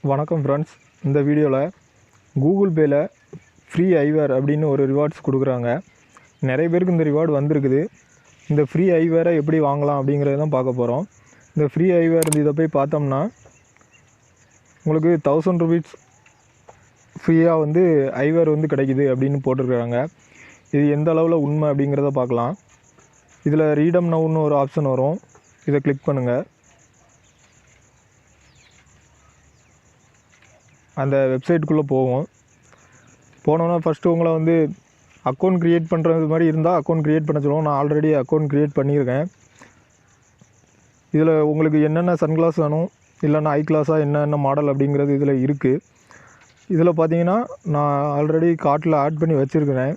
வணக்கம் ஃப்ரெண்ட்ஸ். இந்த வீடியோவில் கூகுள் பேயில் ஃப்ரீ ஐவேர் அப்படின்னு ஒரு ரிவார்ட்ஸ் கொடுக்குறாங்க. நிறைய பேருக்கு இந்த ரிவார்டு வந்திருக்குது. இந்த ஃப்ரீ ஐவேரை எப்படி வாங்கலாம் அப்படிங்கிறத தான் பார்க்க போகிறோம். இந்த ஃப்ரீ ஐவேர் இதை போய் பார்த்தோம்னா உங்களுக்கு 1000 ரூபீஸ் ஃப்ரீயாக ஐவேர் கிடைக்குது அப்படின்னு போட்டிருக்கிறாங்க. இது எந்த அளவில் உண்மை அப்படிங்கிறத பார்க்கலாம். இதில் ரீடம் நவுன்னு ஒரு ஆப்ஷன் வரும். இதை கிளிக் பண்ணுங்கள். அந்த வெப்சைட்டுக்குள்ளே போனோன்னா ஃபஸ்ட்டு உங்களை அக்கௌண்ட் க்ரியேட் பண்ணுறது மாதிரி இருந்தால் அக்கௌண்ட் க்ரியேட் பண்ண சொல்லுவோம். நான் ஆல்ரெடி அக்கௌண்ட் க்ரியேட் பண்ணியிருக்கேன். இதில் உங்களுக்கு என்னென்ன சன்கிளாஸ் வேணும், இல்லைன்னா ஐ கிளாஸாக என்னென்ன மாடல் அப்படிங்கிறது இதில் இருக்குது. இதில் பார்த்தீங்கன்னா நான் ஆல்ரெடி கார்ட்டில் ஆட் பண்ணி வச்சுருக்கிறேன்.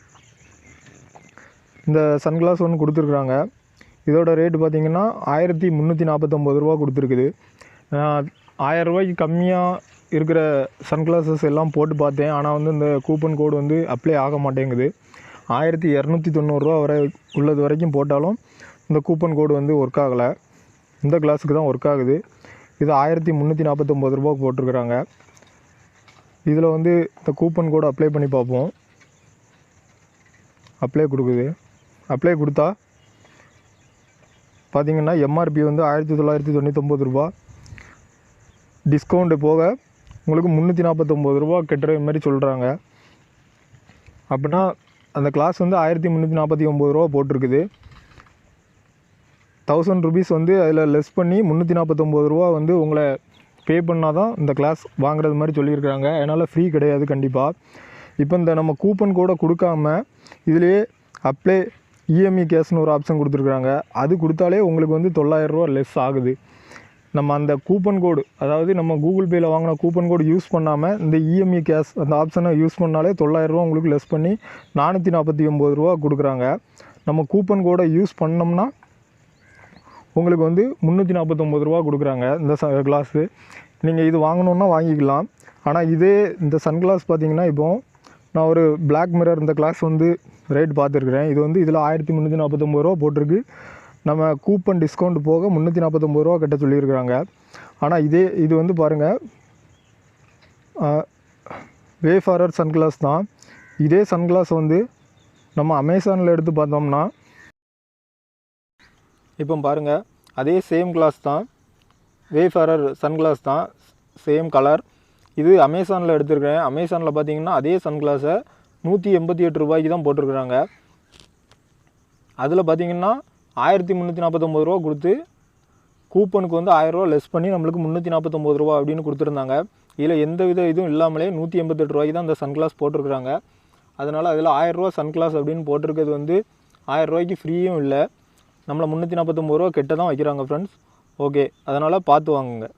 இந்த சன்கிளாஸ் ஒன்று கொடுத்துருக்குறாங்க. இதோட ரேட்டு பார்த்திங்கன்னா 1349 ரூபா கொடுத்துருக்குது. 1000 ரூபாய்க்கு கம்மியாக இருக்கிற சன்கிளாஸஸ் எல்லாம் போட்டு பார்த்தேன். ஆனால் இந்த கூப்பன் கோடு அப்ளை ஆக மாட்டேங்குது. 1290 ரூபா வரை உள்ளது வரைக்கும் போட்டாலும் இந்த கூப்பன் கோடு ஒர்க் ஆகலை. இந்த கிளாஸுக்கு தான் ஒர்க் ஆகுது. இது 1349 ரூபா போட்டிருக்கிறாங்க. இதில் இந்த கூப்பன் கோடு அப்ளை பண்ணி பார்ப்போம். அப்ளை கொடுக்குது. அப்ளை கொடுத்தா பார்த்திங்கன்னா எம்ஆர்பி 1999 ரூபா. டிஸ்கவுண்ட்டு போக உங்களுக்கு 349 ரூபா கட்டுற மாதிரி சொல்கிறாங்க. அப்படின்னா அந்த கிளாஸ் 1349 ரூபா போட்டிருக்குது. 1000 ரூபீஸ் அதில் லெஸ் பண்ணி 349 ரூபா உங்களை பே பண்ணால் தான் இந்த கிளாஸ் வாங்குறது மாதிரி சொல்லியிருக்கிறாங்க. அதனால் ஃப்ரீ கிடையாது கண்டிப்பாக. இப்போ இந்த நம்ம கூப்பன் கோடை கொடுக்காம இதிலே அப்ளை இஎம்இ கேஷ்னு ஒரு ஆப்ஷன் கொடுத்துருக்குறாங்க. அது கொடுத்தாலே உங்களுக்கு 900 ரூபா லெஸ் ஆகுது. நம்ம அந்த கூப்பன் கோடு, அதாவது நம்ம கூகுள் பேயில் வாங்கின கூப்பன் கோடு யூஸ் பண்ணாமல் இந்த இஎம்இ கேஷ் அந்த ஆப்ஷனை யூஸ் பண்ணாலே 900 ரூபா உங்களுக்கு லெஸ் பண்ணி 449 ரூபா கொடுக்குறாங்க. நம்ம கூப்பன் கோடை யூஸ் பண்ணோம்னா உங்களுக்கு 349 ரூபா கொடுக்குறாங்க இந்த கிளாஸு. நீங்கள் இது வாங்கணுன்னா வாங்கிக்கலாம். ஆனால் இதே இந்த சன்கிளாஸ் பார்த்திங்கன்னா இப்போது நான் ஒரு பிளாக் மிரர் இந்த கிளாஸ் ரேட் பார்த்துருக்குறேன். இது இதில் 1349 ரூபா போட்டிருக்கு. நம்ம கூப்பன் டிஸ்கவுண்ட் போக 349 ரூபா கட்ட சொல்லியிருக்கிறாங்க. ஆனால் இது பாருங்கள், வேஃபாரர் சன்கிளாஸ் தான். இதே சன்கிளாஸ் நம்ம அமேசானில் எடுத்து பார்த்தோம்னா இப்போ பாருங்கள், அதே சேம் கிளாஸ் தான், வேஃபாரர் சன்கிளாஸ் தான், சேம் கலர். இது அமேசானில் எடுத்துருக்கேன். அமேசானில் பார்த்தீங்கன்னா அதே சன்கிளாஸை 188 ரூபாய்க்கு தான் போட்டிருக்குறாங்க. அதில் பார்த்திங்கன்னா 1349 ரூபா கொடுத்து கூப்பனுக்கு 1000 ரூபா லெஸ் பண்ணி நம்மளுக்கு 349 ரூபா அப்படின்னு கொடுத்துருந்தாங்க. இதில் எந்த வித இதுவும் இல்லாமலே 188 ரூபாய்க்கு தான் அந்த சன்கிளாஸ் போட்டிருக்கிறாங்க. அதனால் அதில் 1000 ரூபா சன்கிளாஸ் அப்படின்னு போட்டிருக்கிறது 1000 ரூபாய்க்கு ஃப்ரீயும் இல்லை, நம்மளை 349 ரூபா கெட்ட தான் வைக்கிறாங்க ஃப்ரெண்ட்ஸ். ஓகே, அதனால் பார்த்து வாங்குங்க.